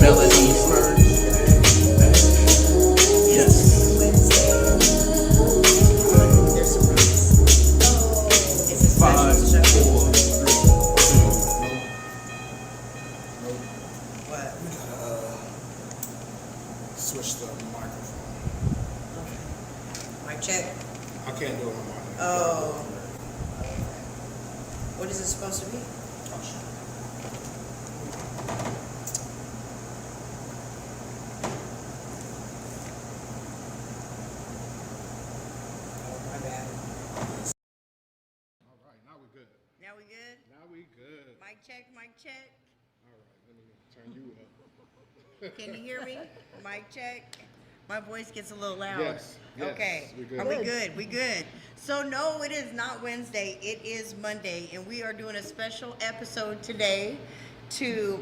Melodies first. Yes. Five, four, three, two. What? Switch the microphone. Mic check. I can't do it on my Oh. What is it supposed to be? Oh, my bad. All right, now we're good. Now we good? Now we good. Mic check, mic check. All right, let me turn you up. Can you hear me? Mic check. My voice gets a little loud. Yes, Okay. we good. Are we good? We good. So no, it is not Wednesday. It is Monday, and we are doing a special episode today. We're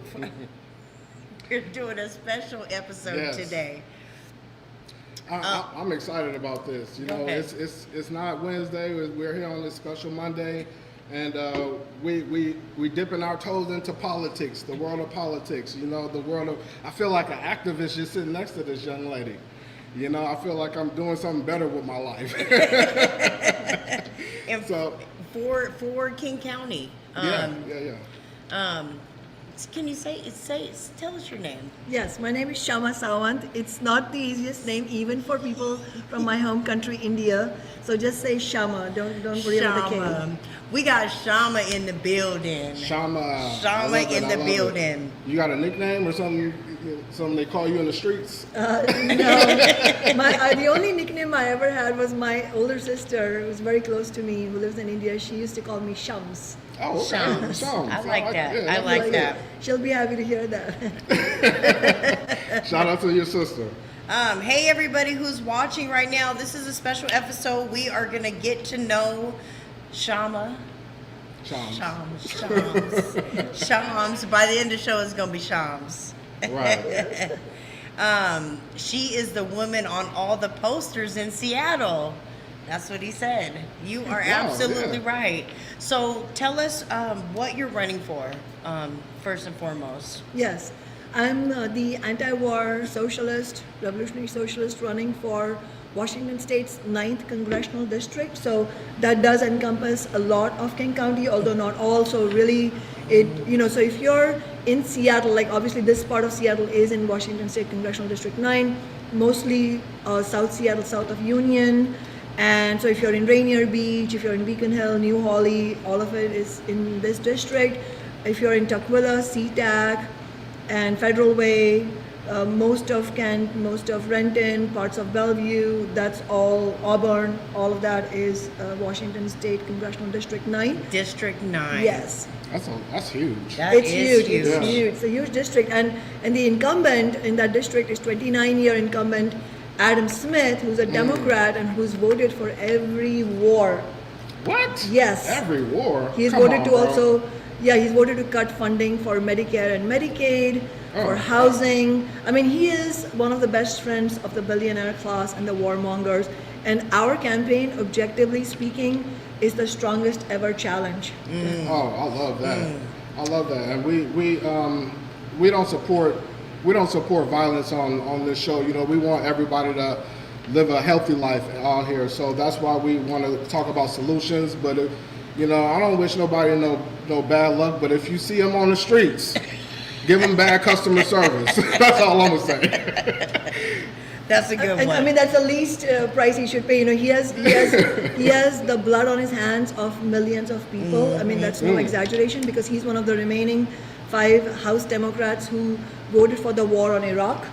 doing a special episode Yes. today. I'm excited about this. You know, Okay. it's not Wednesday. We're here on this special Monday, and we dipping our toes into politics, the world of politics. You know, the world of. I feel like an activist just sitting next to this young lady. You know, I feel like I'm doing something better with my life. And So- for King County. Yeah. Can you tell us your name? Yes, my name is Kshama Sawant. It's not the easiest name even for people from my home country, India. So just say Kshama. Don't worry about the Kshama. K. We got Kshama in the building. Kshama. Kshama in the I love building. it. You got a nickname or something? Something they call you in the streets? No, the only nickname I ever had was my older sister, who was very close to me, who lives in India. She used to call me Shams. Oh, okay. Shams. Shams. I like that. yeah, I that's like good. that. She'll be happy to hear that. Shout out to your sister. Hey everybody who's watching right now. This is a special episode. We are gonna get to know Kshama. Shams. Shams. By the end of the show, it's gonna be Shams. Right. She is the woman on all the posters in Seattle. That's what he said. You are Wow, absolutely yeah. right. So tell us what you're running for, first and foremost. Yes, I'm the anti-war socialist, revolutionary socialist running for Washington State's 9th Congressional District. So that does encompass a lot of King County, although not all. So really, so if you're in Seattle, like obviously this part of Seattle is in Washington State Congressional District 9, mostly South Seattle, south of Union. And so if you're in Rainier Beach, if you're in Beacon Hill, New Holly, all of it is in this district. If you're in Tukwila, SeaTac, and Federal Way, most of Kent, most of Renton, parts of Bellevue, that's all Auburn, all of that is Washington State Congressional District 9. District 9. Yes. That's huge. That It's is huge. It's huge. It's a huge district, and the incumbent in that district is 29-year incumbent Adam Smith, who's a Democrat and who's voted for every war. What? Yes. Every war. He's Come voted on, to bro. he's voted to cut funding for Medicare and Medicaid, for Oh. housing. I mean, he is one of the best friends of the billionaire class and the warmongers. And our campaign, objectively speaking, is the strongest ever challenge. Oh, I love that. I love that. And we don't support violence on this show. You know, we want everybody to live a healthy life out here. So that's why we want to talk about solutions. But you know, I don't wish nobody no bad luck. But if you see them on the streets, give them bad customer service. That's all I'm gonna say. That's a good And, one. I mean, that's the least price he should pay. You know, he has the blood on his hands of millions of people. I mean, that's no exaggeration, because he's one of the remaining 5 House Democrats who voted for the war on Iraq,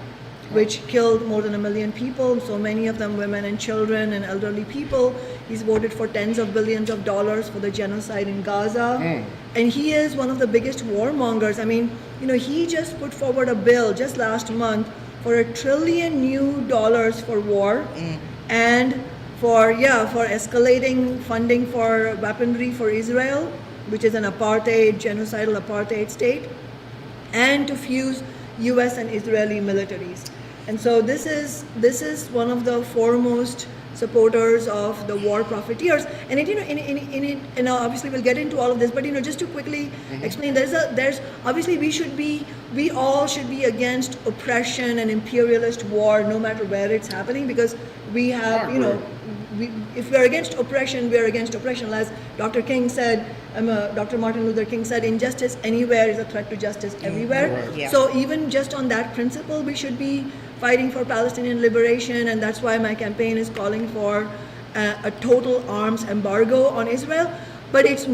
which killed more than 1 million people, so many of them women and children and elderly people. He's voted for tens of billions of dollars for the genocide in Gaza. And he is one of the biggest warmongers. I mean, you know, he just put forward a bill just last month for $1 trillion new dollars for war and for escalating funding for weaponry for Israel, which is an genocidal apartheid state, and to fuse US and Israeli militaries. And so this is one of the foremost supporters of the war profiteers. And it, and obviously we'll get into all of this, but just to quickly explain, there's obviously we all should be against oppression and imperialist war, no matter where it's happening, because we have, if we're against oppression, we're against oppression. As Dr. King said, Dr. Martin Luther King said, injustice anywhere is a threat to justice everywhere. Right. Yeah. So even just on that principle, we should be fighting for Palestinian liberation, and that's why my campaign is calling for a total arms embargo on Israel. But it's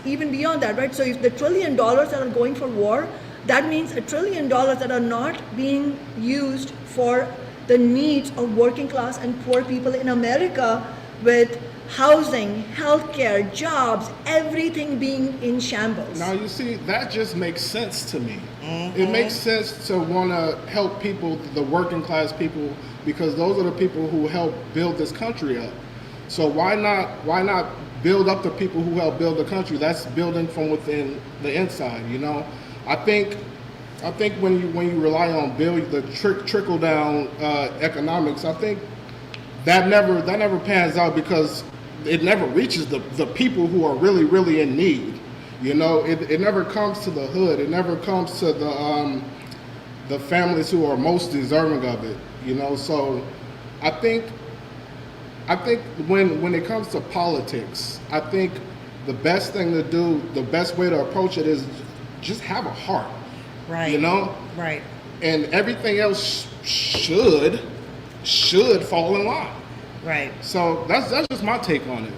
even beyond that, right? So if the $1 trillion that are going for war, that means $1 trillion that are not being used for the needs of working class and poor people in America, with housing, healthcare, jobs, everything being in shambles. Now you see, that just makes sense to me. It makes sense to want to help people, the working class people, because those are the people who help build this country up. So why not build up the people who help build the country? That's building from within the inside, I think when you rely on the trickle down economics, I think that never pans out, because it never reaches the people who are really, really in need. It never comes to the hood. It never comes to the families who are most deserving of it. So I think when it comes to politics, I think the best thing to do, the best way to approach it is just have a heart. Right. Right. And everything else should fall in line. Right. So that's just my take on it.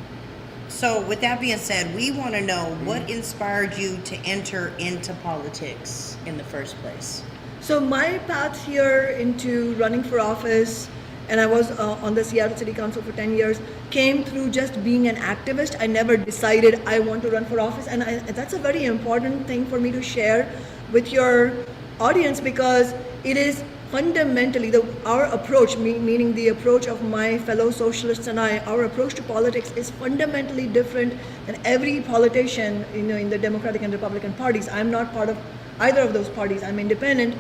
So with that being said, we want to know what inspired you to enter into politics in the first place. So my path here into running for office, and I was on the Seattle City Council for 10 years, came through just being an activist. I never decided I want to run for office, and that's a very important thing for me to share with your audience, because it is fundamentally our approach, meaning the approach of my fellow socialists and our approach to politics is fundamentally different than every politician in the Democratic and Republican parties. I'm not part of either of those parties. I'm independent.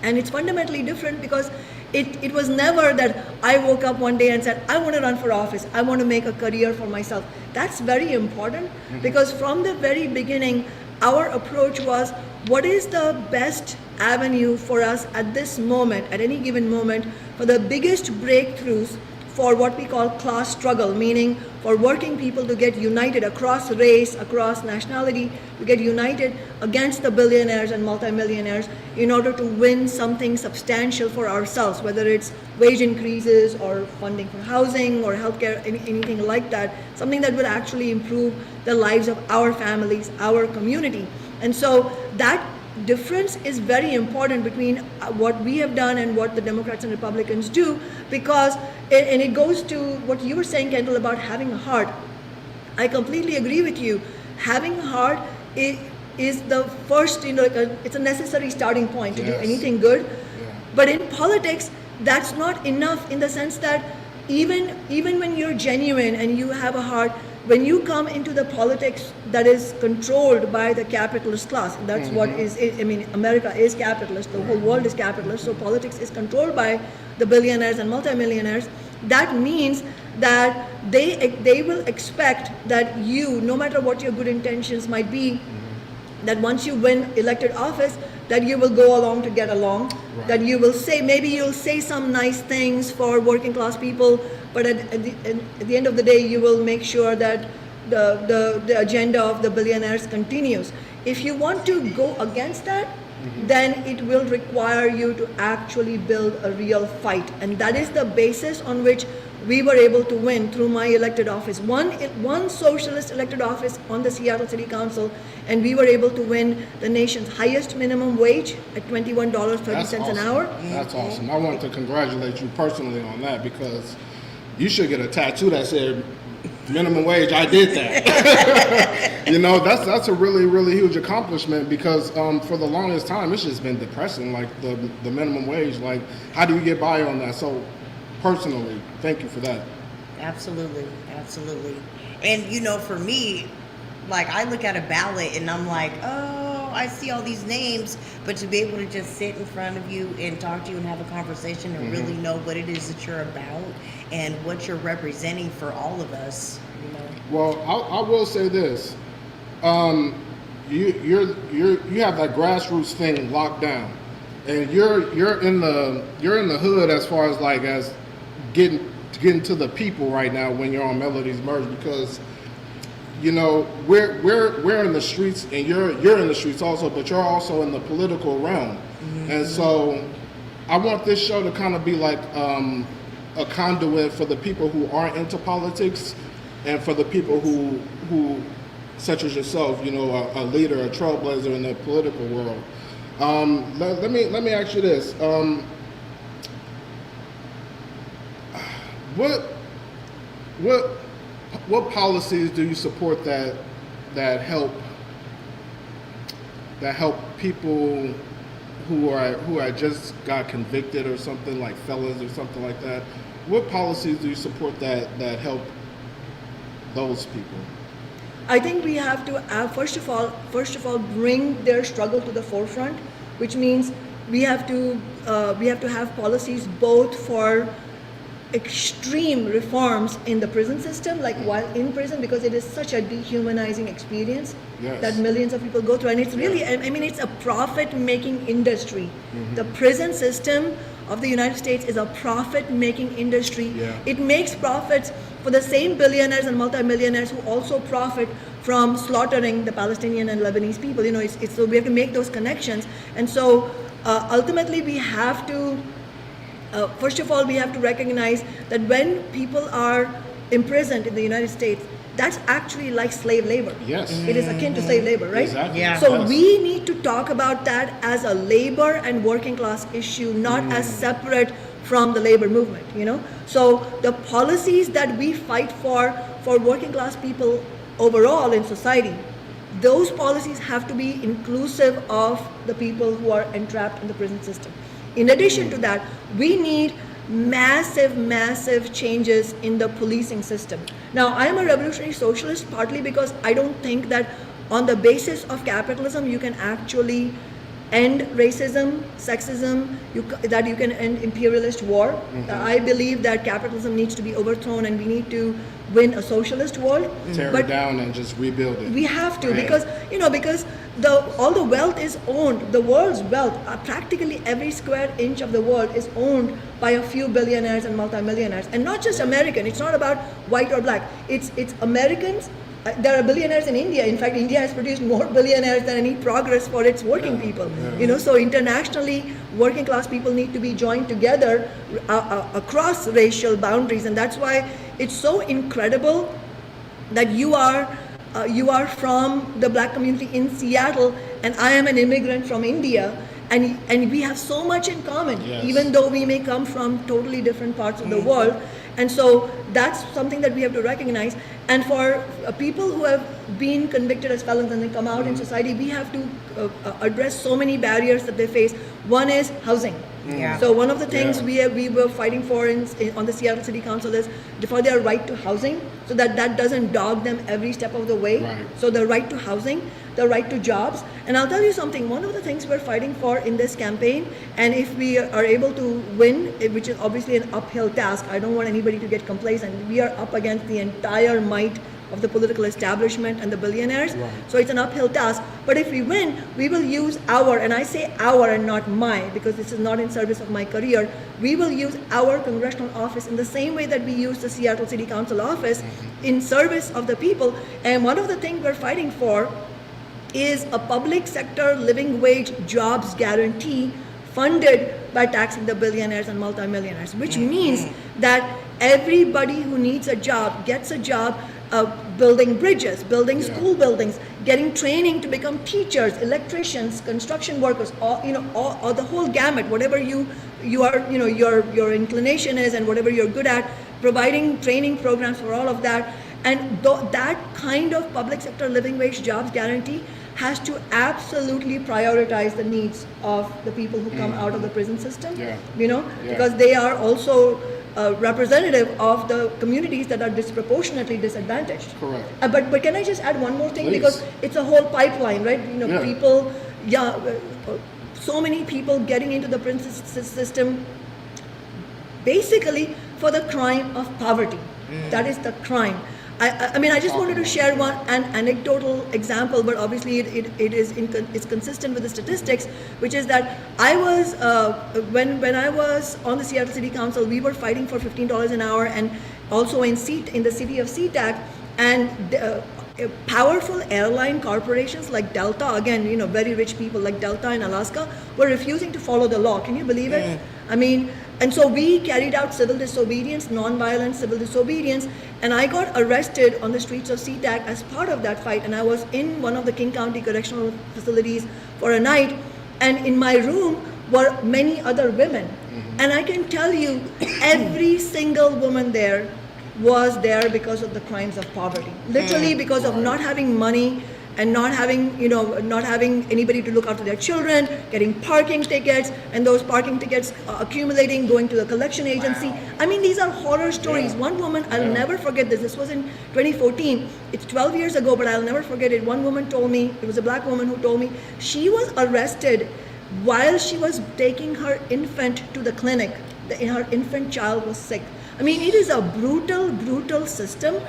And it's fundamentally different because it was never that I woke up one day and said, I want to run for office. I want to make a career for myself. That's very important, because from the very beginning, our approach was, what is the best avenue for us at this moment, at any given moment, for the biggest breakthroughs for what we call class struggle, meaning for working people to get united across race, across nationality, to get united against the billionaires and multimillionaires in order to win something substantial for ourselves, whether it's wage increases or funding for housing or healthcare, anything like that, something that will actually improve the lives of our families, our community. And so that difference is very important between what we have done and what the Democrats and Republicans do, because it goes to what you were saying, Kendall, about having a heart. I completely agree with you. Having a heart is the first, it's a necessary starting point to do anything good. Yeah. But in politics, that's not enough, in the sense that even when you're genuine and you have a heart, when you come into the politics that is controlled by the capitalist class, that's what is, America is capitalist, the whole world is capitalist, so politics is controlled by the billionaires and multimillionaires. That means that they will expect that you, no matter what your good intentions might be, that once you win elected office, that you will go along to get along, that you will say, maybe you'll say some nice things for working class people, but at the end of the day, you will make sure that the agenda of the billionaires continues. If you want to go against that, then it will require you to actually build a real fight. And that is the basis on which we were able to win through my elected office. One socialist elected office on the Seattle City Council, and we were able to win the nation's highest minimum wage at $21.30 an hour. That's awesome. I want to congratulate you personally on that, because you should get a tattoo that said minimum wage. I did that. That's a really, really huge accomplishment, because for the longest time it's just been depressing, like the minimum wage. Like, how do you get by on that? So personally, thank you for that. Absolutely. And for me, like, I look at a ballot and I'm like, oh, I see all these names, but to be able to just sit in front of you and talk to you and have a conversation and really know what it is that you're about and what you're representing for all of us, you know. Well, I will say this: you have that grassroots thing locked down, and you're in the hood as far as like as getting to the people right now when you're on Melodies Merge, because you know we're in the streets and you're in the streets also, but you're also in the political realm, and so I want this show to kind of be like a conduit for the people who aren't into politics, and for the people who such as yourself, you know, a leader, a trailblazer in the political world. Let me ask you this: what policies do you support that help people who are just got convicted or something, like fellas or something like that? What policies do you support that help those people? I think we have to first of all bring their struggle to the forefront, which means we have to have policies both for extreme reforms in the prison system, like while in prison, because it is such a dehumanizing experience that millions of people go through, and it's really, I mean, it's a profit-making industry. The prison system of the United States is a profit-making industry. It makes profits for the same billionaires and multimillionaires who also profit from slaughtering the Palestinian and Lebanese people. You know, so we have to make those connections, and so ultimately we have to. First of all, we have to recognize that when people are imprisoned in the United States, that's actually like slave labor. Yes. It is akin to slave labor, right? Exactly. Yeah. So we need to talk about that as a labor and working class issue, not as separate from the labor movement, you know? So the policies that we fight for working class people overall in society, those policies have to be inclusive of the people who are entrapped in the prison system. In addition to that, we need massive changes in the policing system. Now, I am a revolutionary socialist partly because I don't think that on the basis of capitalism you can actually end racism, sexism, that you can end imperialist war. I believe that capitalism needs to be overthrown and we need to win a socialist world. Tear it down and just rebuild it. We have to, Right. because all the wealth is owned. The world's wealth, practically every square inch of the world is owned by a few billionaires and multimillionaires, and not just American. It's not about white or black. It's Americans. There are billionaires in India. In fact, India has produced more billionaires than any progress for its working people. You know, so internationally, working class people need to be joined together across racial boundaries, and that's why it's so incredible that you are from the black community in Seattle, and I am an immigrant from India, and we have so much in common, even though we may come from totally different parts of the world. And so that's something that we have to recognize. And for people who have been convicted as felons and they come out in society, we have to address so many barriers that they face. One is housing. Yeah. So one of the things we were fighting for on the Seattle City Council is for their right to housing, so that doesn't dog them every step of the way. Right. So the right to housing, the right to jobs. And I'll tell you something, one of the things we're fighting for in this campaign, and if we are able to win, which is obviously an uphill task, I don't want anybody to get complacent. We are up against the entire might of the political establishment and the billionaires. Right. So it's an uphill task. But if we win, we will use our, and I say our and not my, because this is not in service of my career, we will use our congressional office in the same way that we use the Seattle City Council office in service of the people. And one of the things we're fighting for is a public sector living wage jobs guarantee funded by taxing the billionaires and multimillionaires, which means that everybody who needs a job gets a job building bridges, building school buildings, getting training to become teachers, electricians, construction workers, all the whole gamut, whatever you are, your inclination is and whatever you're good at, providing training programs for all of that. And that kind of public sector living wage jobs guarantee has to absolutely prioritize the needs of the people who come out of the prison system, because they are also representative of the communities that are disproportionately disadvantaged. Correct. But can I just add one more thing? Please. Because it's a whole pipeline, right? People so many people getting into the prison system basically for the crime of poverty. That is the crime. I mean, I just wanted to share an anecdotal example, but obviously it's consistent with the statistics, which is that I was when I was on the Seattle City Council, we were fighting for $15 an hour, and also in the city of SeaTac, and powerful airline corporations like Delta, again, very rich people like Delta in Alaska, were refusing to follow the law. Can you believe it? I mean, and so we carried out civil disobedience, non-violent civil disobedience, and I got arrested on the streets of SeaTac as part of that fight, and I was in one of the King County correctional facilities for a night, and in my room were many other women. And I can tell you, every single woman there was there because of the crimes of poverty. Literally because of not having money and not having anybody to look after their children, getting parking tickets, and those parking tickets accumulating, going to the collection agency. I mean, these are horror stories. One woman, I'll never forget this. This was in 2014. It's 12 years ago, but I'll never forget it. One woman told me, it was a black woman who told me, she was arrested while she was taking her infant to the clinic. Her infant child was sick. I mean, it is a brutal, brutal system.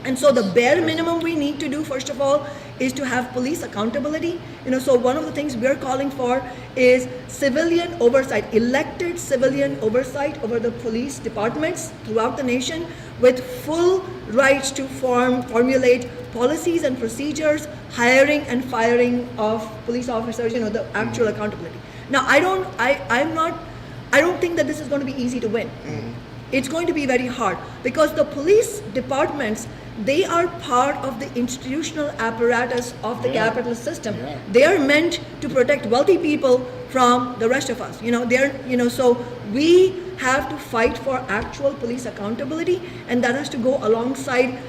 And so the bare minimum we need to do, first of all, is to have police accountability. So one of the things we're calling for is civilian oversight, elected civilian oversight over the police departments throughout the nation, with full rights to formulate policies and procedures, hiring and firing of police officers, the actual accountability. Now, I don't think that this is going to be easy to win. It's going to be very hard, because the police departments, they are part of the institutional apparatus of the capitalist system. They are meant to protect wealthy people from the rest of us. So we have to fight for actual police accountability, and that has to go alongside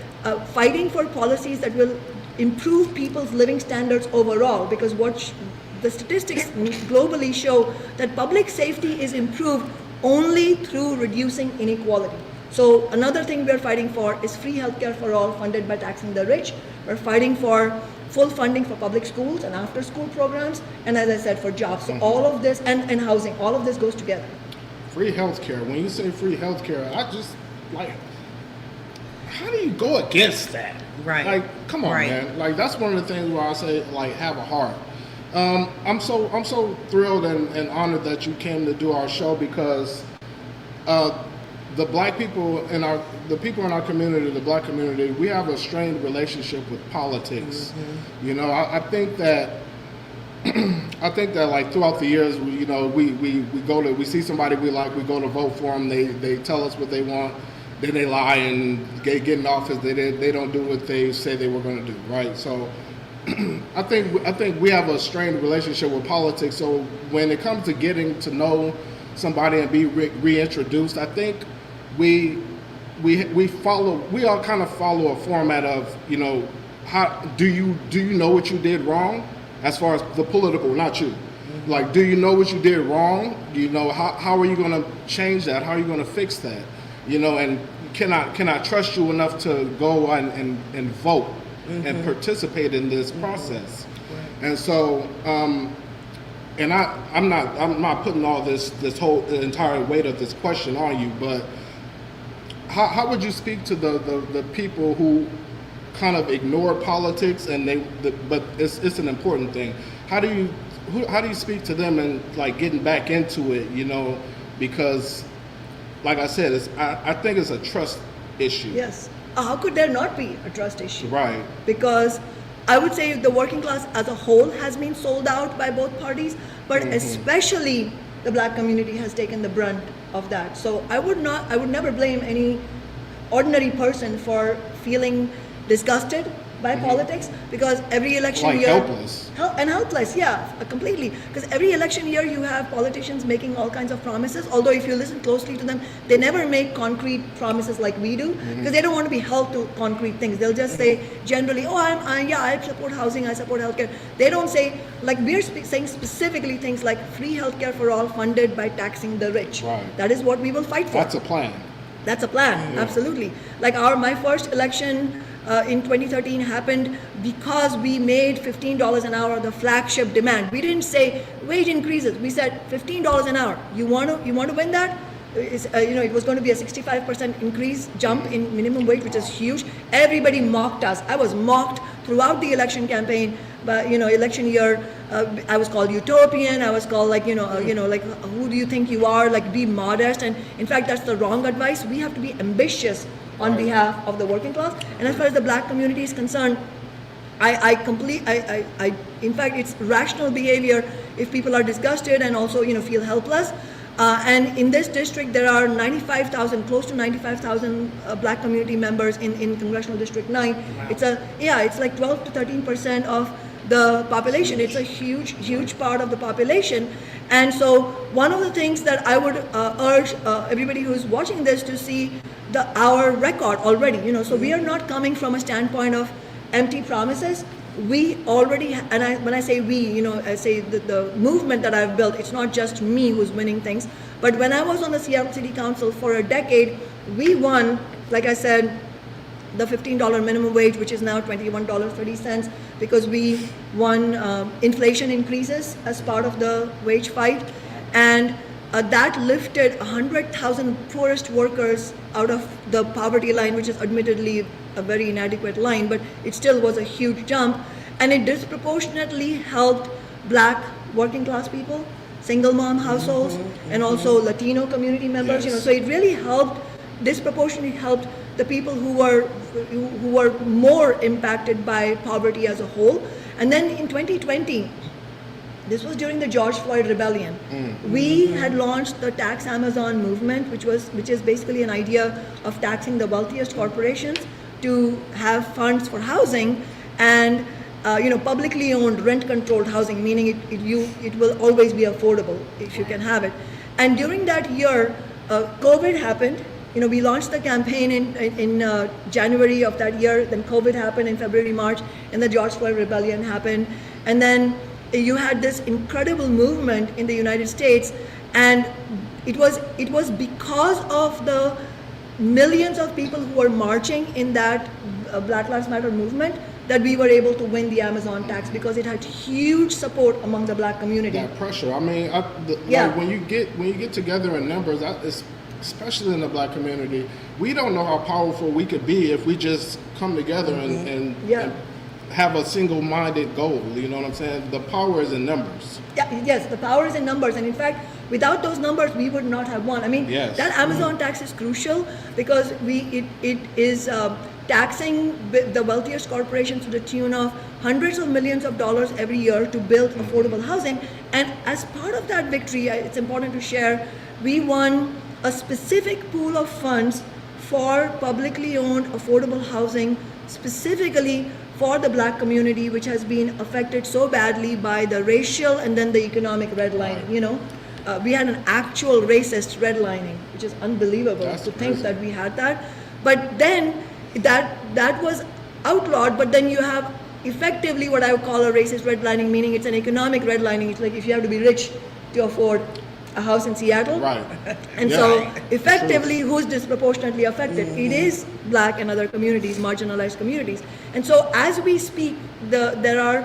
fighting for policies that will improve people's living standards overall, because what the statistics globally show that public safety is improved only through reducing inequality. So another thing we're fighting for is free healthcare for all, funded by taxing the rich. We're fighting for full funding for public schools and after school programs, and as I said, for jobs. So all of this, and housing, all of this goes together. Free healthcare. When you say free healthcare, I just how do you go against that? Right. Like, come on, man. Like, that's one of the things where I say, like, have a heart. I'm so thrilled and honored that you came to do our show, because the black people the people in our community, the black community, we have a strained relationship with politics. I think that like throughout the years, we see somebody we like, we go to vote for them, they tell us what they want, then they lie and get in office, they don't do what they say they were going to do, right? So I think we have a strained relationship with politics. So when it comes to getting to know somebody and be reintroduced, I think we all kind of follow a format of, how do you know what you did wrong, as far as the political, not you. Like, do you know what you did wrong? How are you going to change that? How are you going to fix that? And can I trust you enough to go and vote and participate in this process? And so, and I'm not putting all the entire weight of this question on you, but how would you speak to the people who kind of ignore politics, and but it's an important thing? How do you speak to them and like getting back into it? Because like I said, I think it's a trust issue. Yes. How could there not be a trust issue? Right. Because I would say the working class as a whole has been sold out by both parties, but especially the black community has taken the brunt of that. So I would never blame any ordinary person for feeling disgusted by politics, because every election year, helpless, completely. Because every election year you have politicians making all kinds of promises. Although if you listen closely to them, they never make concrete promises like we do, because they don't want to be held to concrete things. They'll just say generally, I support housing, I support healthcare. They don't say, like we're saying specifically things like free healthcare for all, funded by taxing the rich. Right. That is what we will fight for. That's a plan. That's a plan, absolutely. Like my first election, in 2013 happened because we made $15 an hour the flagship demand. We didn't say wage increases. We said $15 an hour. You want to win that? It was going to be a 65% increase jump in minimum wage, which is huge. Everybody mocked us. I was mocked throughout the election campaign, but election year, I was called utopian. I was called like who do you think you are? Like, be modest. And in fact, that's the wrong advice. We have to be ambitious on behalf of the working class. And as far as the black community is concerned, in fact, it's rational behavior if people are disgusted and also feel helpless. And in this district, there are 95,000, close to 95,000 black community members in Congressional District 9. Wow. It's like 12 to 13% of the population. It's a huge part of the population. And so one of the things that I would urge everybody who's watching this to see our record already, so we are not coming from a standpoint of empty promises. We already, when I say we, I say the movement that I've built, it's not just me who's winning things. But when I was on the Seattle City Council for a decade, we won, like I said, the $15 minimum wage, which is now $21.30, because we won inflation increases as part of the wage fight. And that lifted 100,000 poorest workers out of the poverty line, which is admittedly a very inadequate line, but it still was a huge jump. And it disproportionately helped black working class people, single mom households, and also Latino community members. Yes. So it really disproportionately helped the people who were more impacted by poverty as a whole. And then in 2020, this was during the George Floyd rebellion. We had launched the Tax Amazon movement, which is basically an idea of taxing the wealthiest corporations to have funds for housing and publicly owned rent-controlled housing, meaning it will always be affordable if you can have it. And during that year, COVID happened. We launched the campaign in January of that year. Then COVID happened in February, March, and the George Floyd rebellion happened. And then you had this incredible movement in the United States, and it was because of the millions of people who were marching in that Black Lives Matter movement that we were able to win the Amazon tax, because it had huge support among the black community. That pressure. I mean, like when you get together in numbers, especially in the black community, we don't know how powerful we could be if we just come together and have a single-minded goal. You know what I'm saying? The power is in numbers. Yes, the power is in numbers, and in fact, without those numbers, we would not have won. I mean, that Amazon tax is crucial because it is taxing the wealthiest corporations to the tune of hundreds of millions of dollars every year to build affordable housing. And as part of that victory, it's important to share, we won a specific pool of funds for publicly owned affordable housing, specifically for the black community, which has been affected so badly by the racial and then the economic redlining. We had an actual racist redlining, which is unbelievable to think that we had that. But then that was outlawed, but then you have effectively what I would call a racist redlining, meaning it's an economic redlining. It's like if you have to be rich to afford a house in Seattle. Right. And so effectively, who's disproportionately affected? It is black and other communities, marginalized communities. And so as we speak, there are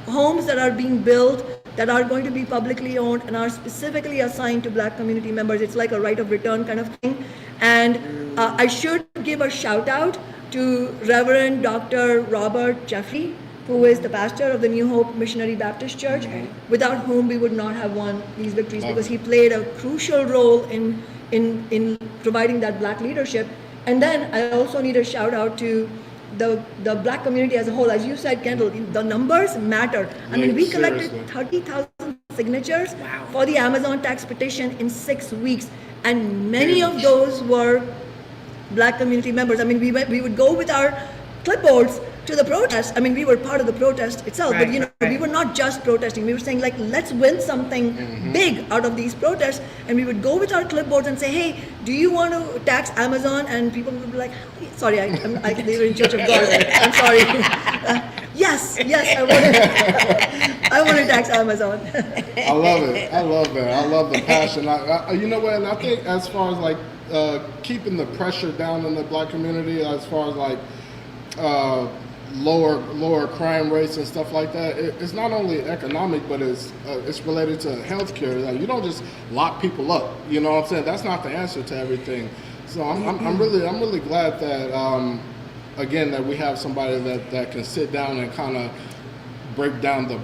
homes that are being built that are going to be publicly owned and are specifically assigned to black community members. It's like a right of return kind of thing. And I should give a shout out to Reverend Dr. Robert Jeffrey, who is the pastor of the New Hope Missionary Baptist Church, without whom we would not have won these victories, because he played a crucial role in providing that black leadership. And then I also need a shout out to the black community as a whole. As you said, Kendall, the numbers matter. I mean, we collected 30,000 signatures for the Amazon tax petition in 6 weeks, and many of those were black community members. I mean, we would go with our clipboards to the protest. I mean, we were part of the protest itself, but we were not just protesting. We were saying, like, let's win something big out of these protests. And we would go with our clipboards and say, hey, do you want to tax Amazon? And people would be like, sorry, they were in Church of God. I'm sorry. Yes, I want to tax Amazon. I love it. I love that. I love the passion. You know what? And I think as far as like keeping the pressure down in the black community, as far as like lower crime rates and stuff like that. It's not only economic, but it's related to healthcare. Like, you don't just lock people up. You know what I'm saying? That's not the answer to everything. So I'm really glad that again that we have somebody that can sit down and kind of break down the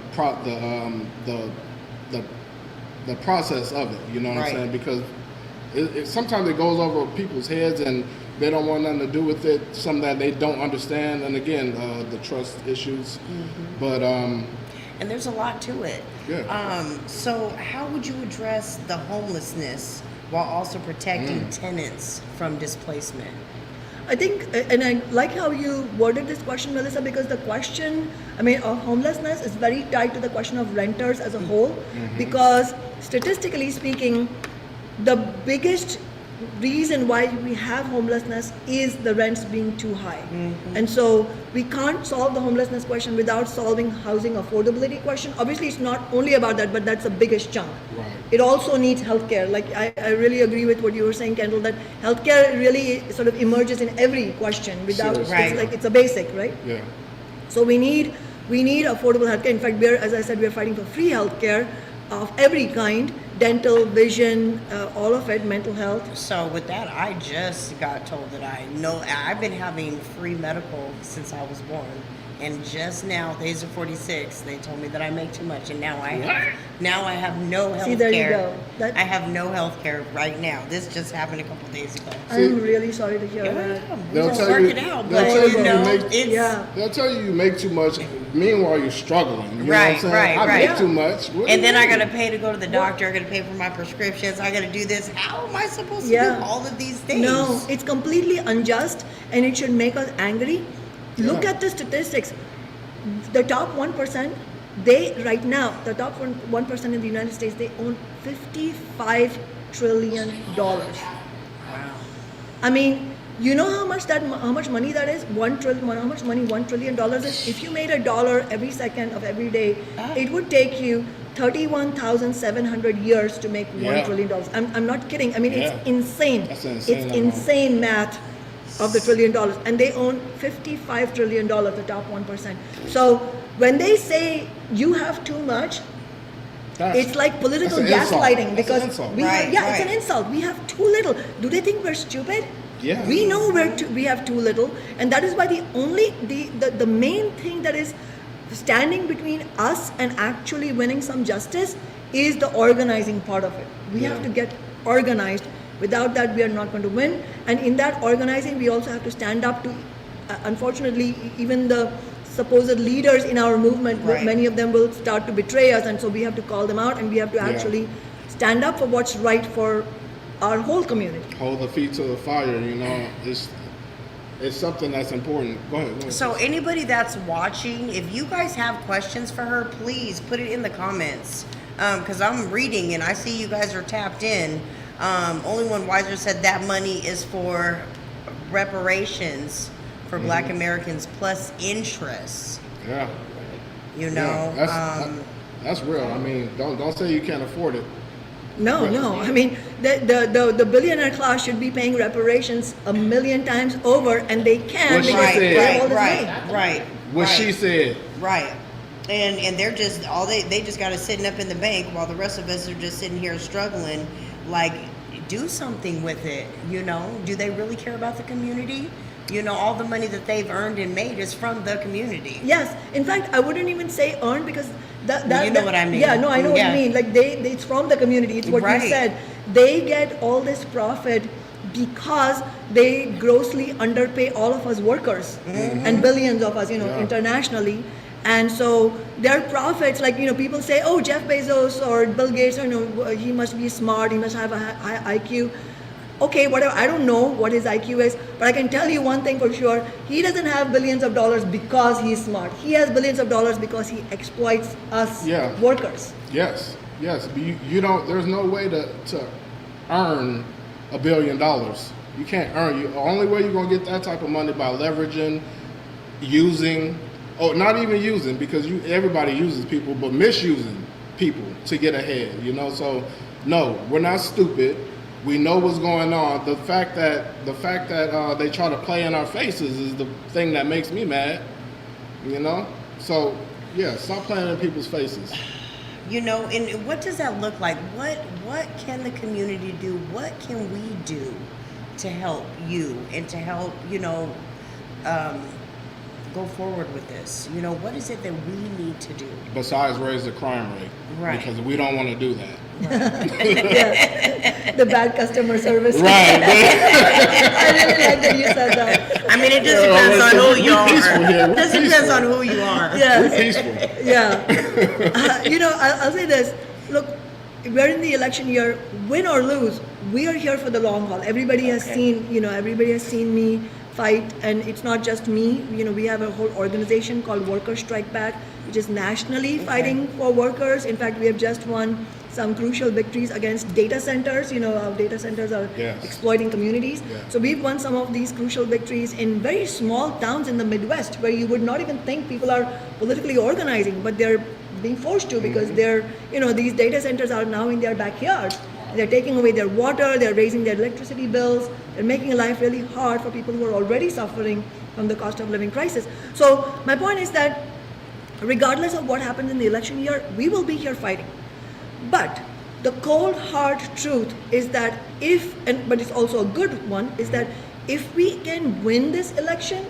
process of it. You know what I'm saying? Because sometimes it goes over people's heads and they don't want nothing to do with it, something that they don't understand, and again, the trust issues. But and there's a lot to it. Yeah. So how would you address the homelessness while also protecting tenants from displacement? I think, and I like how you worded this question, Melissa, because the question, I mean, of homelessness is very tied to the question of renters as a whole, because statistically speaking, the biggest reason why we have homelessness is the rents being too high. And so we can't solve the homelessness question without solving housing affordability question. Obviously, it's not only about that, but that's the biggest chunk. Right. It also needs healthcare. Like I really agree with what you were saying, Kendall, that healthcare really sort of emerges in every question without, Seriously. Right. it's like it's a basic, right? Yeah. So we need affordable healthcare. In fact, as I said, we're fighting for free healthcare of every kind: dental, vision, all of it, mental health. So with that, I just got told that I've been having free medical since I was born. And just now, at the age of 46, they told me that I make too much, and now I have no health care. See, there you go. I have no health care right now. This just happened a couple days ago. I'm really sorry to hear that. We're They'll gonna tell work you- it out, they'll but tell you you know, make- it's Yeah. They'll tell you make too much. Meanwhile, you're struggling. You know Right, what I'm saying? right, I right. make too much. What do and you then I mean? gotta pay to go to the doctor. I gotta pay for my prescriptions. I gotta do this. How am I supposed to Yeah. do all of these things? No, it's completely unjust, and it should make us angry. Look Yeah. at the statistics. The top 1%, right now, the top 1% in the United States, they own $55 trillion. Wow. I mean, you know how much money that is? How much money $1 trillion is? If you made $1 every second of every day, it would take you 31,700 years to make Yeah. $1 trillion. I'm not kidding. I mean, Yeah. it's insane. That's an insane It's amount. insane math of the $1 trillion. And they own $55 trillion, the top 1%. So when they say you have too much, it's like political that's an insult. gaslighting, That's an because insult. we Right, it's an right. insult. We have too little. Do they think we're stupid? Yeah. We know we have too little, and that is why the main thing that is standing between us and actually winning some justice is the organizing part of it. We have to get organized. Without that, we are not going to win. And in that organizing, we also have to stand up to, unfortunately, even the supposed leaders in our movement, Right. many of them will start to betray us, and so we have to call them out, and we have to Yeah. actually stand up for what's right for our whole community. Hold the feet to the fire. You know, it's something that's important. Go ahead. So anybody that's watching, if you guys have questions for her, please put it in the comments. Because I'm reading and I see you guys are tapped in. Only One Wiser said that money is for reparations for Black Americans plus interest. Yeah. You know, Yeah, that's real. I mean, don't say you can't afford it. No, Right. no. I mean, the billionaire class should be paying reparations 1,000,000 times over, and they can What she because said. they have all this money. right. What right. she said. Right. And they're just they just got it sitting up in the bank while the rest of us are just sitting here struggling. Like, do something with it, you know? Do they really care about the community? You know, all the money that they've earned and made is from the community. Yes. In fact, I wouldn't even say earned, because You know what I mean. Yeah, no, I know Yeah. what you mean. Like it's from the community. It's what Right. you said. They get all this profit because they grossly underpay all of us workers and billions of us, Yeah. internationally. And so their profits, like, people say, oh, Jeff Bezos or Bill Gates, he must be smart, he must have a high IQ. Okay, whatever, I don't know what his IQ is, but I can tell you one thing for sure. He doesn't have billions of dollars because he's smart. He has billions of dollars because he exploits us Yeah. workers. Yes. But you don't. There's no way to earn $1 billion. You can't earn. The only way you're gonna get that type of money by leveraging, using, not even using, because everybody uses people, but misusing people to get ahead. So no, we're not stupid. We know what's going on. The fact that they try to play in our faces is the thing that makes me mad. You know? So yeah, stop playing in people's faces. You know, and what does that look like? What can the community do? What can we do to help you and to help, you know, go forward with this? You know, what is it that we need to do? Besides raise the crime rate. Right. Because we don't want to do that. Yeah, the bad customer service. Right. I really like that you said that. I mean, it just depends on who you are. peaceful here. It just depends on who you are. We're Yes. peaceful. Yeah. You know, I'll say this. Look, we're in the election year. Win or lose, we are here for the long haul. Everybody has seen, you know, everybody has seen me fight, and it's not just me. You know, we have a whole organization called Workers Strike Back, which is nationally fighting for workers. In fact, we have just won some crucial victories against data centers. You know, our data centers are Yes. exploiting communities. Yeah. So we've won some of these crucial victories in very small towns in the Midwest, where you would not even think people are politically organizing, but they're being forced to because they're, you know, these data centers are now in their backyard. They're taking away their water, they're raising their electricity bills, they're making life really hard for people who are already suffering from the cost of living crisis. So my point is that regardless of what happens in the election year, we will be here fighting. But the cold hard truth is that but it's also a good one, is that if we can win this election,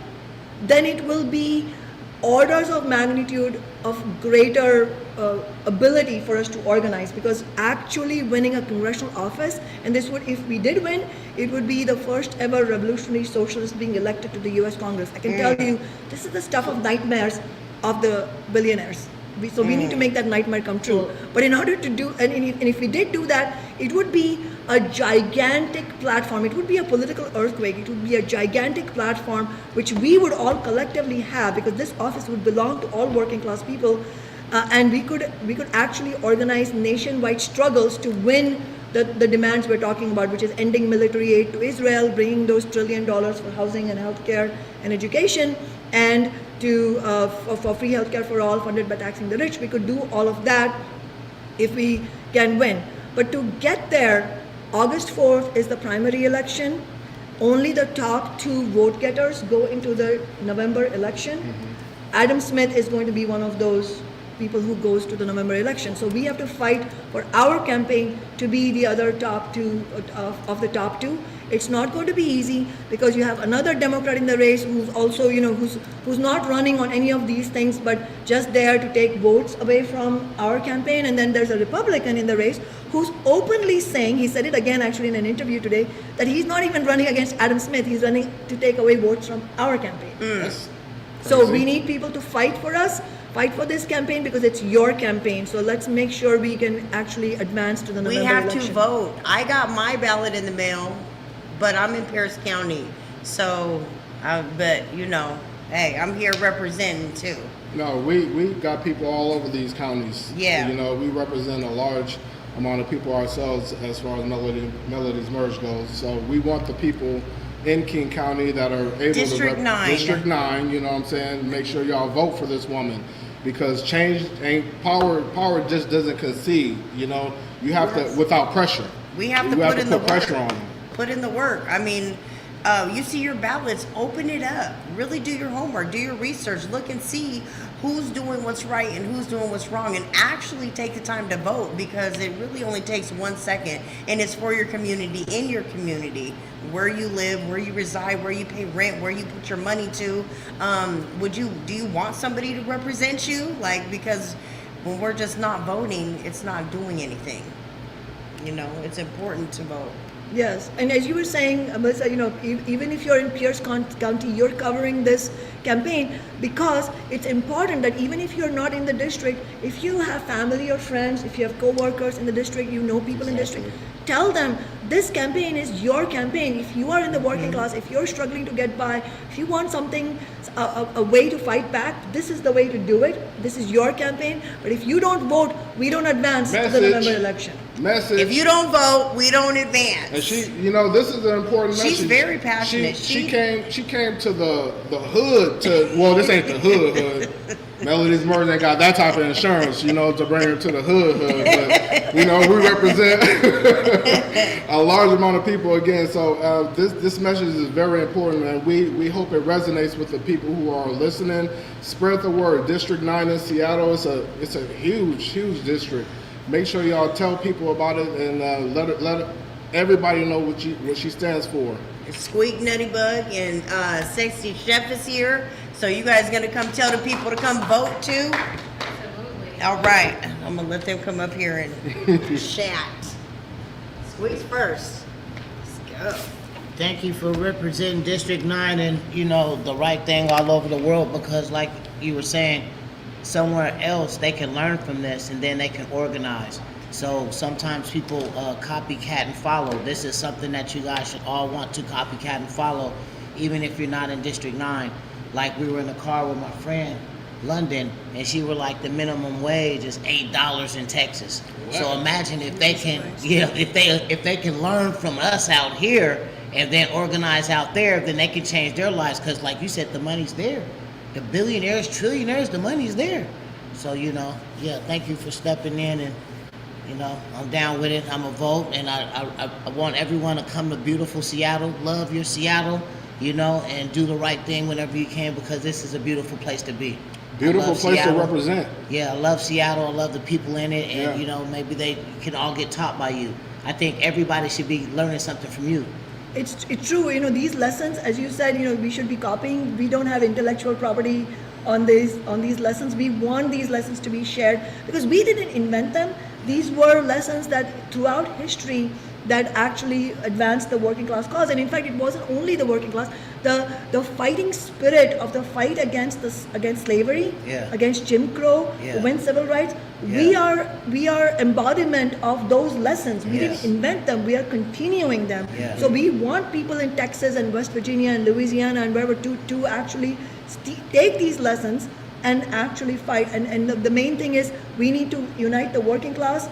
then it will be orders of magnitude of greater ability for us to organize, because actually winning a congressional office, and this would, if we did win, it would be the first ever revolutionary socialist being elected to the US Congress. I can tell you, this is the stuff of nightmares of the billionaires. So we need to make that nightmare come true. But in order to do, and if we did do that, it would be a gigantic platform. It would be a political earthquake. It would be a gigantic platform which we would all collectively have, because this office would belong to all working class people, and we could actually organize nationwide struggles to win the demands we're talking about, which is ending military aid to Israel, bringing those $1 trillion for housing and healthcare and education, and for free healthcare for all funded by taxing the rich. We could do all of that if we can win. But to get there, August 4th is the primary election. Only the top 2 vote getters go into the November election. Adam Smith is going to be one of those people who goes to the November election. So we have to fight for our campaign to be the other top 2 of the top 2. It's not going to be easy, because you have another Democrat in the race who's also, you know, who's not running on any of these things, but just there to take votes away from our campaign. And then there's a Republican in the race who's openly saying, he said it again actually in an interview today, that he's not even running against Adam Smith, he's running to take away votes from our campaign. That's So crazy. we need people to fight for us, fight for this campaign, because it's your campaign. So let's make sure we can actually advance to the November We have election. to vote. I got my ballot in the mail, but I'm in Pierce County. So, but you know, hey, I'm here representing too. No, we got people all over these counties. Yeah. You know, we represent a large amount of people ourselves as far as Melodies Merge goes. So we want the people in King County that are able District to 9. District 9, you know what I'm saying? Make sure y'all vote for this woman, because change ain't power just doesn't concede, you know. You have to, without pressure. We have to You put in the pressure work. on them. Put in the work. I mean, you see your ballots, open it up. Really do your homework, do your research, look and see who's doing what's right and who's doing what's wrong, and actually take the time to vote, because it really only takes 1 second, and it's for your community, in your community, where you live, where you reside, where you pay rent, where you put your money to. Do you want somebody to represent you? Like, because when we're just not voting, it's not doing anything. You know, it's important to vote. Yes, and as you were saying, Melissa, you know, even if you're in Pierce County, you're covering this campaign, because it's important that even if you're not in the district, if you have family or friends, if you have co-workers in the district, you know people in the district, tell them this campaign is your campaign. If you are in the working class, if you're struggling to get by, if you want something, a way to fight back, this is the way to do it. This is your campaign. But if you don't vote, we don't advance to the November election. Message. If you don't vote, we don't advance. And she, you know, this is an important message. She's very passionate. She came to the hood to, well, this ain't the hood, Melodies Merge ain't got that type of insurance, you know, to bring her to the hood. But, you know, we represent a large amount of people again. So this message is very important, and we hope it resonates with the people who are listening. Spread the word. District 9 in Seattle, it's a huge district. Make sure y'all tell people about it, and let everybody know what she stands for. Squeak Nutty Bug and Sexy Chef is here. So you guys gonna come tell the people to come vote too? Absolutely. All right, I'm gonna let them come up here and chat. Squeak's first. Let's go. Thank you for representing District 9 and, you know, the right thing all over the world, because like you were saying, somewhere else they can learn from this and then they can organize. So sometimes people copycat and follow. This is something that you guys should all want to copycat and follow, even if you're not in District 9. Like, we were in the car with my friend, London, and she were like, the minimum wage is $8 in Texas. So imagine if they can, if they can learn from us out here and then organize out there, then they can change their lives. Because like you said, the money's there. The billionaires, trillionaires, the money's there. So, you know, thank you for stepping in, and you know, I'm down with it. I'm a vote, and I want everyone to come to beautiful Seattle. Love your Seattle, you know, and do the right thing whenever you can, because this is a beautiful place to be. Beautiful place to represent. Yeah, I love Seattle. I love the people in it, and you know, maybe they can all get taught by you. I think everybody should be learning something from you. It's true, you know, these lessons, as you said, you know, we should be copying. We don't have intellectual property on these lessons. We want these lessons to be shared because we didn't invent them. These were lessons that throughout history that actually advanced the working class cause. And in fact, it wasn't only the working class. The fighting spirit of the fight against slavery, against Jim Crow, to win civil rights, we are embodiment of those lessons. We didn't invent them, we are continuing them. So we want people in Texas and West Virginia and Louisiana and wherever to actually take these lessons and actually fight. And the main thing is we need to unite the working class.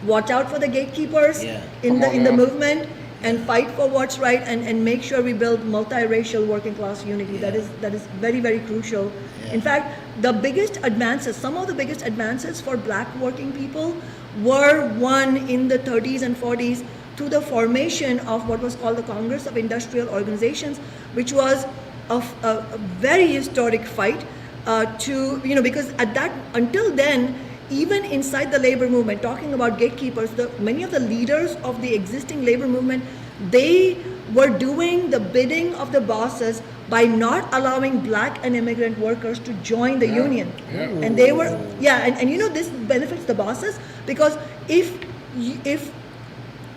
Watch out for the gatekeepers in the movement, and fight for what's right, and make sure we build multiracial working class unity. That is very, very crucial. In fact, some of the biggest advances for black working people were won in the 30s and 40s through the formation of what was called the Congress of Industrial Organizations, which was a very historic fight because until then, even inside the labor movement, talking about gatekeepers, many of the leaders of the existing labor movement, they were doing the bidding of the bosses by not allowing black and immigrant workers to join the union. And they were, and you know, this benefits the bosses, because if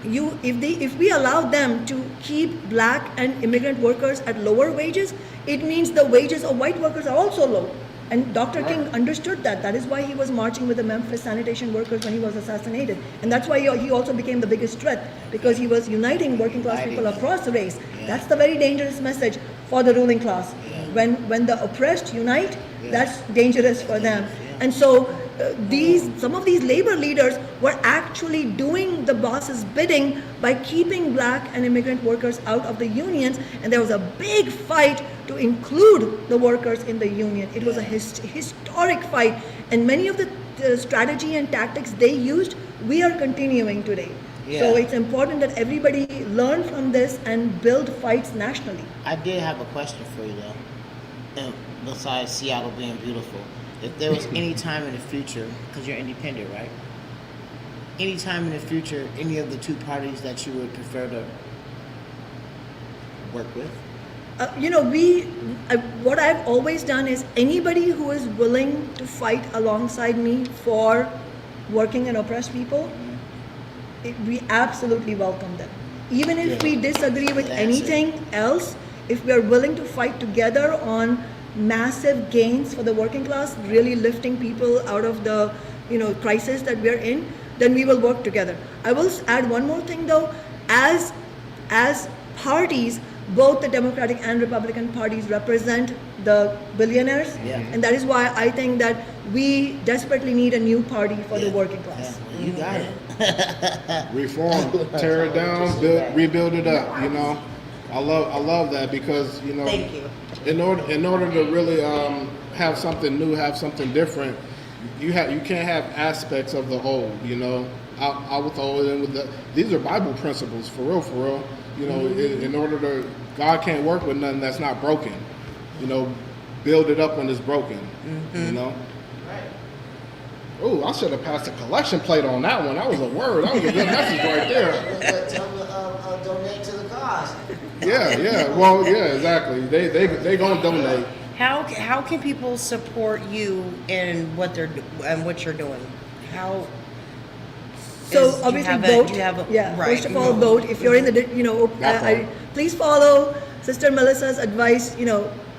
we allow them to keep black and immigrant workers at lower wages, it means the wages of white workers are also low. And Dr. King understood that. That is why he was marching with the Memphis sanitation workers when he was assassinated. And that's why he also became the biggest threat, because he was uniting working class people across the race. That's the very dangerous message for the ruling class. When the oppressed unite, that's dangerous for them. And so some of these labor leaders were actually doing the boss's bidding by keeping black and immigrant workers out of the unions, and there was a big fight to include the workers in the union. It was a historic fight, and many of the strategy and tactics they used, we are continuing today. So it's important that everybody learn from this and build fights nationally. I did have a question for you though, besides Seattle being beautiful. If there was any time in the future, because you're independent, right? Any time in the future, any of the two parties that you would prefer to work with? What I've always done is anybody who is willing to fight alongside me for working and oppressed people, we absolutely welcome them. Even if we disagree with anything else, if we are willing to fight together on massive gains for the working class, really lifting people out of the crisis that we're in, then we will work together. I will add one more thing though. As parties, both the Democratic and Republican parties represent the billionaires, and that is why I think that we desperately need a new party for the working class. You got it. Reform, tear it down, rebuild it up, you know. I love that because Thank you. in order to really have something new, have something different, you can't have aspects of the old. Out with the old and with these are Bible principles for real. In order to God can't work with nothing that's not broken. Build it up when it's broken. Oh, I should have passed a collection plate on that one. That was a word. That was a good message right there. Tell them to donate to the cause. Yeah. Well, yeah, exactly. They gonna donate. How can people support you in what you're doing? How? So do you obviously have vote. do you have a, Yeah. right. First of all, vote. If you're in the, That part. please follow Sister Melissa's advice.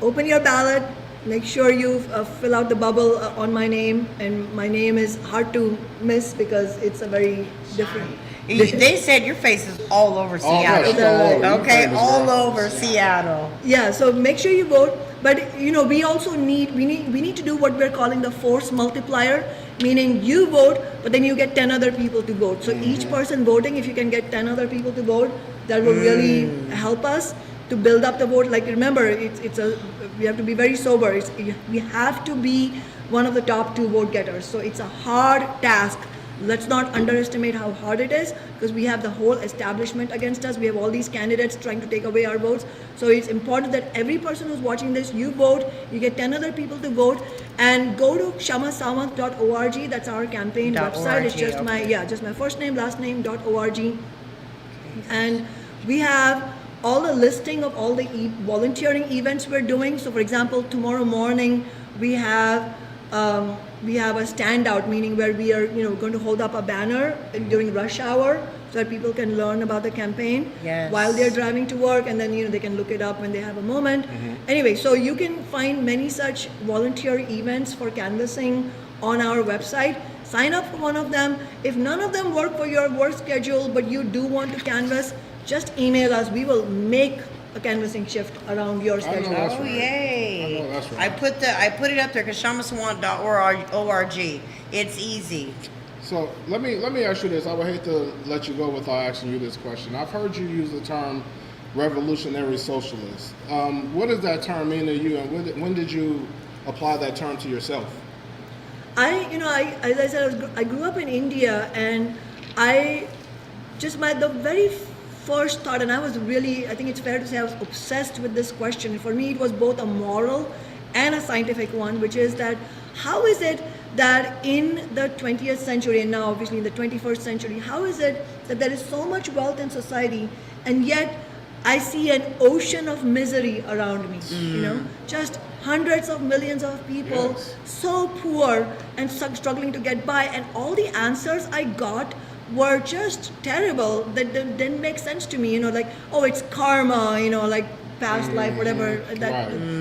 Open your ballot. Make sure you fill out the bubble on my name, and my name is hard to miss because it's a very different. They said your face is all over Seattle. she's all over. You Okay, famous, all girl. over Seattle. Yeah, so make sure you vote. But we also need to do what we're calling the force multiplier, meaning you vote, but then you get 10 other people to vote. So each person voting, if you can get 10 other people to vote, that will really help us to build up the vote. Like remember, we have to be very sober. We have to be one of the top 2 vote getters. So it's a hard task. Let's not underestimate how hard it is because we have the whole establishment against us. We have all these candidates trying to take away our votes. So it's important that every person who's watching this, you vote, you get 10 other people to vote, and go to kshamasawant.org. That's our campaign website. It's just just my first name, last name.org. And we have all the listing of all the volunteering events we're doing. So for example, tomorrow morning we have a standout, meaning where we are going to hold up a banner during rush hour so that people can learn about the campaign while they're driving to work, and then they can look it up when they have a moment. Anyway, so you can find many such volunteer events for canvassing on our website. Sign up for one of them. If none of them work for your work schedule but you do want to canvass, just email us. We will make a canvassing shift around your schedule. that's Oh right. yay! I know that's right. I put it up there, kshamasawant.org. It's easy. So let me ask you this. I would hate to let you go without asking you this question. I've heard you use the term revolutionary socialist. What does that term mean to you, and when did you apply that term to yourself? As I said, I grew up in India, and the very first thought, and I think it's fair to say I was obsessed with this question. For me, it was both a moral and a scientific one, which is that how is it that in the 20th century, and now obviously in the 21st century, how is it that there is so much wealth in society, and yet I see an ocean of misery around me, just hundreds of millions of people so poor and struggling to get by, and all the answers I got were just terrible. That didn't make sense to me, it's karma, like past life, whatever,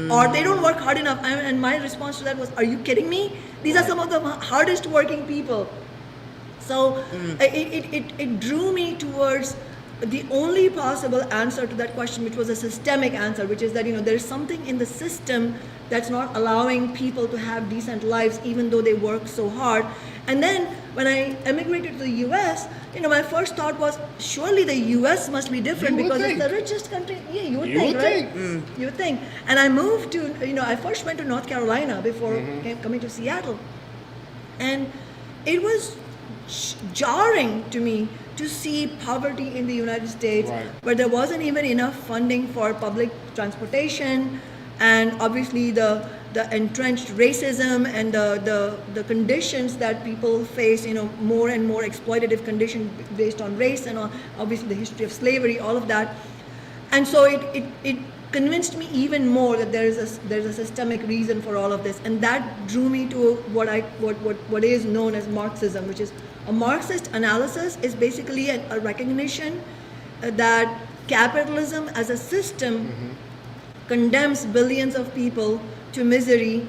or they don't work hard enough. And my response to that was, are you kidding me? These are some of the hardest working people. So it drew me towards the only possible answer to that question, which was a systemic answer, which is that there's something in the system that's not allowing people to have decent lives even though they work so hard. And then when I emigrated to the US, my first thought was, surely the US must be different because it's the richest country. Yeah, you would think, right? You would think. And I moved to, I first went to North Carolina before coming to Seattle. And it was jarring to me to see poverty in the United States, where there wasn't even enough funding for public transportation, and obviously the entrenched racism and the conditions that people face, more and more exploitative conditions based on race, and obviously the history of slavery, all of that. And so it convinced me even more that there's a systemic reason for all of this, and that drew me to what is known as Marxism, which is a Marxist analysis is basically a recognition that capitalism as a system condemns billions of people to misery,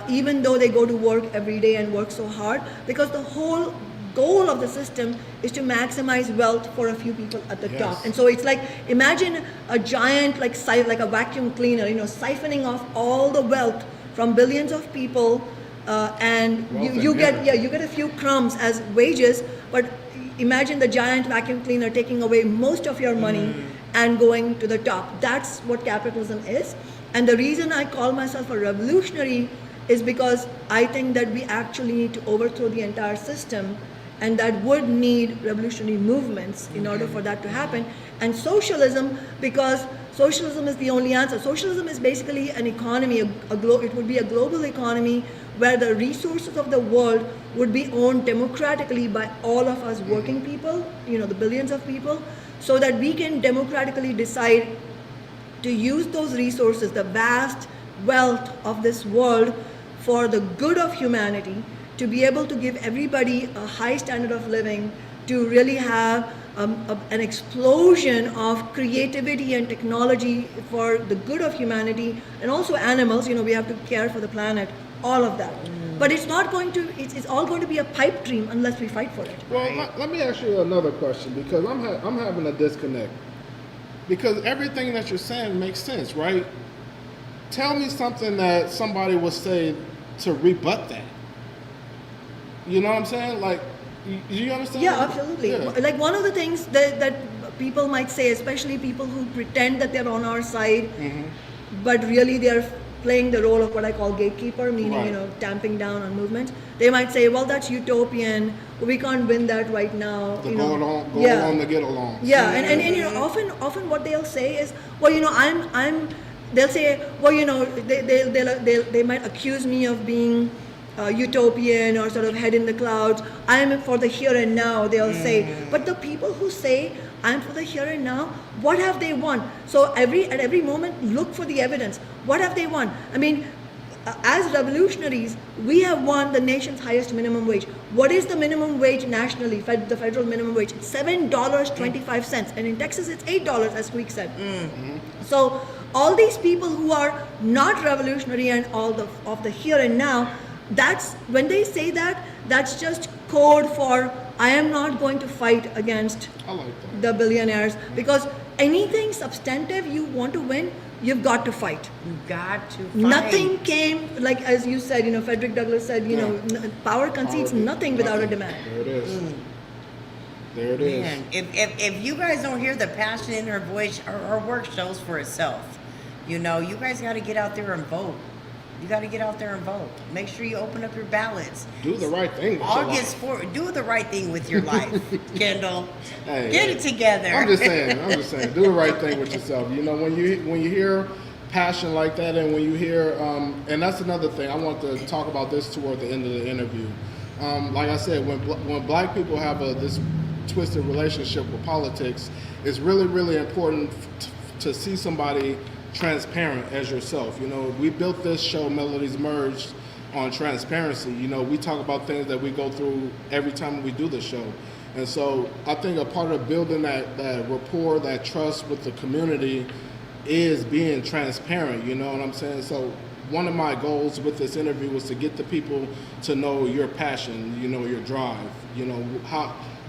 even though they go to work every day and work so hard, because the whole goal of the system is to maximize wealth for a few people at the top. And so it's like, imagine a giant like a vacuum cleaner, siphoning off all the wealth from billions of people, and you get a few crumbs as wages, but imagine the giant vacuum cleaner taking away most of your money and going to the top. That's what capitalism is. And the reason I call myself a revolutionary is because I think that we actually need to overthrow the entire system, and that would need revolutionary movements in order for that to happen. And socialism, because socialism is the only answer. Socialism is basically an economy, it would be a global economy where the resources of the world would be owned democratically by all of us working people, the billions of people, so that we can democratically decide to use those resources, the vast wealth of this world, for the good of humanity, to be able to give everybody a high standard of living, to really have an explosion of creativity and technology for the good of humanity, and also animals. We have to care for the planet, all of that. But it's not going to, it's all going to be a pipe dream unless we fight for it. Well, let me ask you another question, because I'm having a disconnect. Because everything that you're saying makes sense, right? Tell me something that somebody would say to rebut that. You know what I'm saying? Like, you understand? Yeah, absolutely. Yeah. Like, one of the things that people might say, especially people who pretend that they're on our side, but really they're playing the role of what I call gatekeeper, meaning, Right. tamping down on movements. They might say, well, that's utopian. We can't win that right now. Go along to get along. Yeah, and often what they'll say is, well, they'll say, well, they might accuse me of being utopian or sort of head in the clouds. I'm for the here and now, they'll say. But the people who say I'm for the here and now, what have they won? So at every moment, look for the evidence. What have they won? I mean, as revolutionaries, we have won the nation's highest minimum wage. What is the minimum wage nationally, the federal minimum wage? It's $7.25. And in Texas, it's $8, as Squeak said. So all these people who are not revolutionary and all of the here and now, that's when they say that, that's just code for I am not going to fight against I like that. the billionaires, because anything substantive you want to win, you've got to fight. You got to fight. Nothing came, like as you said, Frederick Douglass said, power concedes nothing without a demand. There it is. There it is. Man, if you guys don't hear the passion in her voice, her work shows for itself. You guys got to get out there and vote. You got to get out there and vote. Make sure you open up your ballots. Do the right thing with your August life. 4th, do the right thing with your life, Kendall. Hey, Get it together. I'm just saying, do the right thing with yourself. When you hear passion like that, and when you hear, and that's another thing, I want to talk about this toward the end of the interview. Like I said, when black people have this twisted relationship with politics, it's really, really important to see somebody transparent as yourself. We built this show, Melodies Merged, on transparency. We talk about things that we go through every time we do the show. And so I think a part of building that rapport, that trust with the community is being transparent, you know what I'm saying? So one of my goals with this interview was to get the people to know your passion, your drive,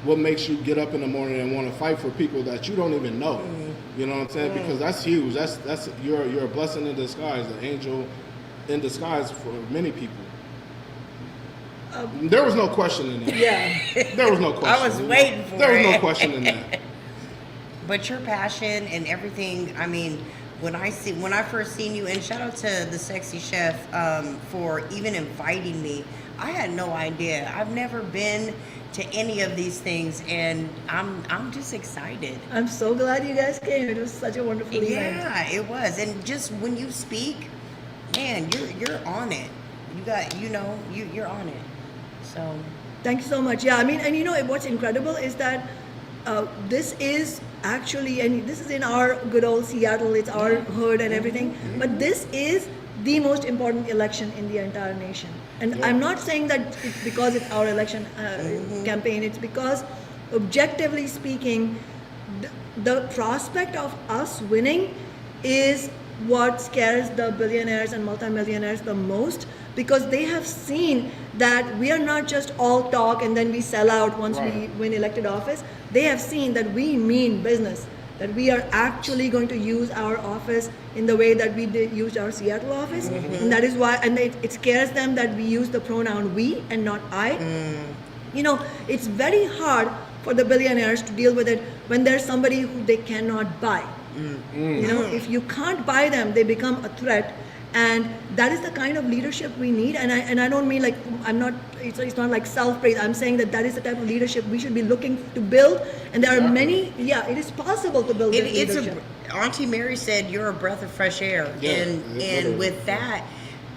what makes you get up in the morning and want to fight for people that you don't even know. You know what I'm saying? Because that's huge. That's you're a blessing in disguise, an angel in disguise for many people. There was no question in that. Yeah. There was no question. I was waiting for it. There was no question in that. But your passion and everything, I mean, when I first seen you, and shout out to the sexy chef for even inviting me. I had no idea. I've never been to any of these things, and I'm just excited. I'm so glad you guys came. It was such a wonderful event. Yeah, it was. And just when you speak, man, you're on it. You're on it. So Thank you so much. Yeah, I mean, and what's incredible is that this is actually, and this is in our good old Seattle, it's our hood and everything, but this is the most important election in the entire nation. And I'm not saying that it's because it's our election campaign, it's because objectively speaking, the prospect of us winning is what scares the billionaires and multimillionaires the most, because they have seen that we are not just all talk and then we sell out once we win elected office. They have seen that we mean business, that we are actually going to use our office in the way that we used our Seattle office. And that is why, and it scares them that we use the pronoun we and not I. It's very hard for the billionaires to deal with it when there's somebody who they cannot buy. You know, if you can't buy them, they become a threat. And that is the kind of leadership we need. And I don't mean like, I'm not, it's not like self-praise. I'm saying that is the type of leadership we should be looking to build. And there are many, it is possible to build this leadership. Auntie Mary said, you're a breath of fresh air. Yeah, and with that,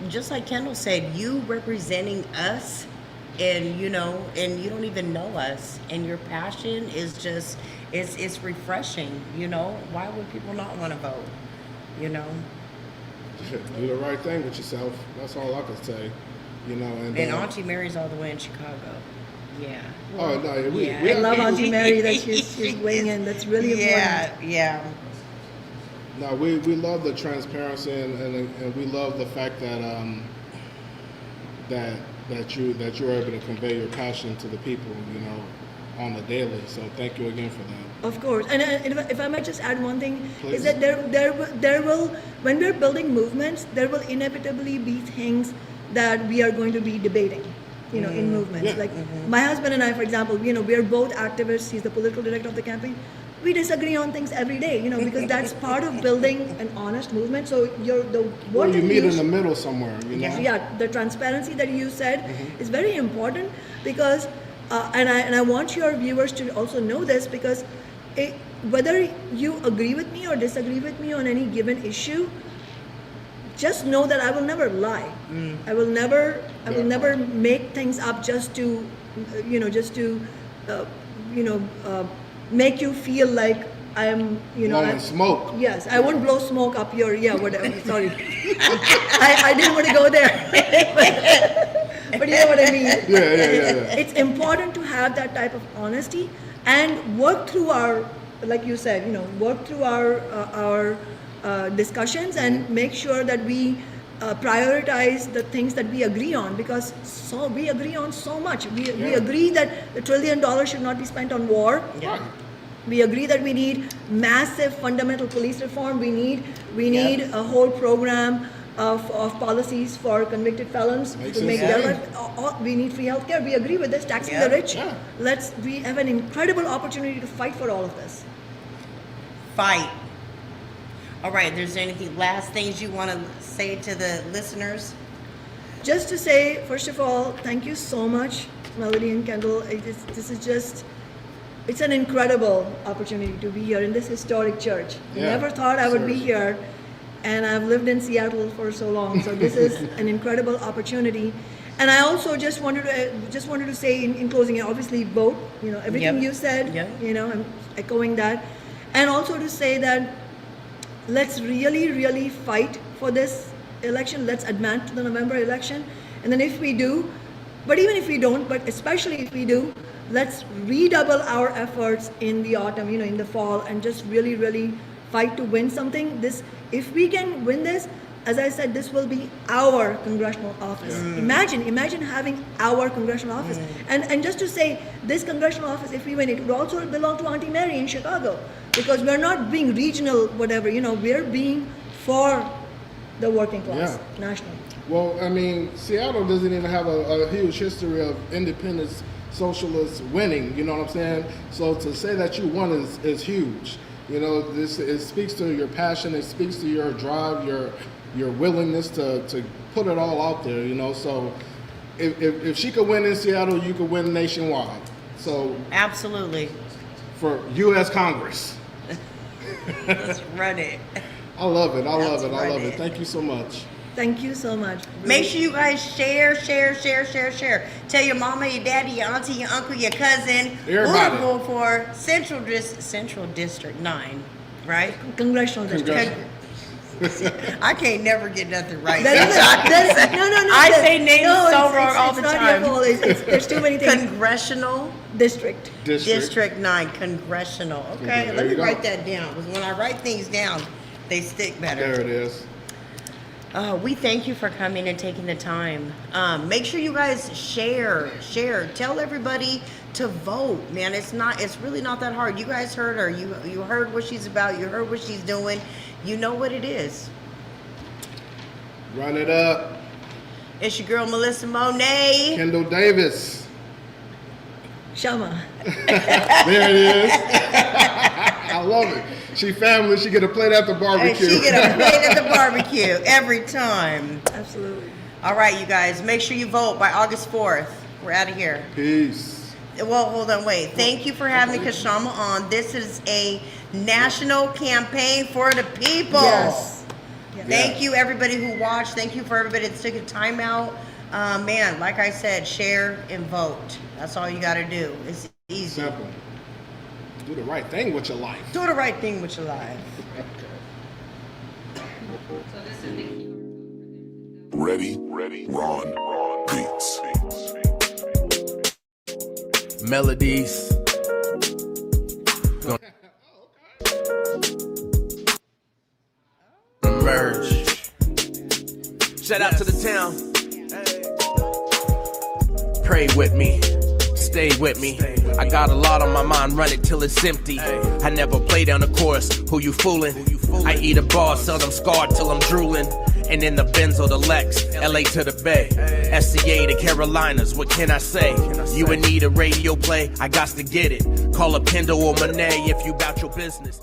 just like Kendall said, you representing us, and you know, and you don't even know us, and your passion is just, it's refreshing. You know, why would people not want to vote? You know. Do the right thing with yourself. That's all I can say. You know, and Auntie Mary's all the way in Chicago. Yeah. Oh no, we I love Auntie Mary that she's weighing in. That's really important. Yeah. No, we love the transparency and we love the fact that that you're able to convey your passion to the people, you know, on the daily. So thank you again for that. Of course, and if I might just add one thing, Please. is that there will, when we're building movements, there will inevitably be things that we are going to be debating, you know, in movements. Yeah. Like my husband and I, for example, you know, we are both activists. He's the political director of the campaign. We disagree on things every day, you know, because that's part of building an honest movement. So Or you meet in the middle somewhere, you know. Yeah, the transparency that you said is very important because, and I want your viewers to also know this, because whether you agree with me or disagree with me on any given issue, just know that I will never lie. I will never make things up just to, make you feel like I'm, Blowing smoke. Yes, I won't blow smoke up your, whatever, sorry. I didn't want to go there. But you know what I mean? Yeah. It's important to have that type of honesty and work through our, like you said, work through our discussions and make sure that we prioritize the things that we agree on, because we agree on so much. We agree that the $1 trillion should not be spent on war. Yeah. We agree that we need massive fundamental police reform. We need a whole program of policies for convicted felons Makes to make sense. their life. We need free healthcare. We agree with this. Taxing the rich. Yeah. We have an incredible opportunity to fight for all of this. Fight. All right, there's anything, last things you want to say to the listeners? Just to say, first of all, thank you so much, Melody and Kendall. It's an incredible opportunity to be here in this historic church. I Yeah, never thought I would be seriously. here, and I've lived in Seattle for so long. So this is an incredible opportunity. And I also just wanted to say in closing, obviously vote. Everything you said. I'm echoing that, and also to say that let's really, really fight for this election. Let's advance to the November election. And then if we do, but even if we don't, but especially if we do, let's redouble our efforts in the autumn, in the fall, and just really, really fight to win something. If we can win this, as I said, this will be our congressional office. Imagine having our congressional office. And just to say, this congressional office, if we win, it would also belong to Auntie Mary in Chicago. Because we're not being regional, whatever, we're being for the working class, national. Well, I mean, Seattle doesn't even have a huge history of independence socialists winning, you know what I'm saying? So to say that you won is huge. It speaks to your passion, it speaks to your drive, your willingness to put it all out there, So if she could win in Seattle, you could win nationwide. So Absolutely. for U.S. Congress. Let's run it. I love it. I love That's it. I love right. it. Thank you so much. Thank you so much. Make sure you guys share. Tell your mama, your daddy, your auntie, your uncle, your cousin. Everybody. We'll go for Central District 9, right? Congressional district. I can't never get nothing right. No. I say names so wrong all the It's not time. your fault. There's too many things. Congressional District. District 9, Congressional. Okay, There let me you go. write that down, because when I write things down, they stick better. There it is. We thank you for coming and taking the time. Make sure you guys share. Tell everybody to vote, man. It's really not that hard. You guys heard her. You heard what she's about. You heard what she's doing. You know what it is. Run it up. It's your girl, Melissa Monet. Kendall Davis. Kshama. There it is. I love it. She family. She get a plate at the And barbecue. she get a plate at the barbecue every time. Absolutely. All right, you guys, make sure you vote by August 4th. We're out of here. Peace. Well, hold on, wait. Thank you for having Kshama on. This is a national campaign for the people. Yes. Thank you, everybody who watched. Thank you for everybody that took a time out. Man, like I said, share and vote. That's all you got to do. It's easy. Simple. Do the right thing with your life. Do the right thing with your life. Ready, Ron, Beats. Melodies. Merge. Shout out to the town. Pray with me. Stay with me. I got a lot on my mind, run it till it's empty. I never play down the chorus, who you fooling? I eat a bar, seldom scarred till I'm drooling. And in the Benz or the Lex, LA to the Bay, SCA to Carolinas, what can I say? You would need a radio play, I got to get it. Call up Kendall or Monet if you bout your business.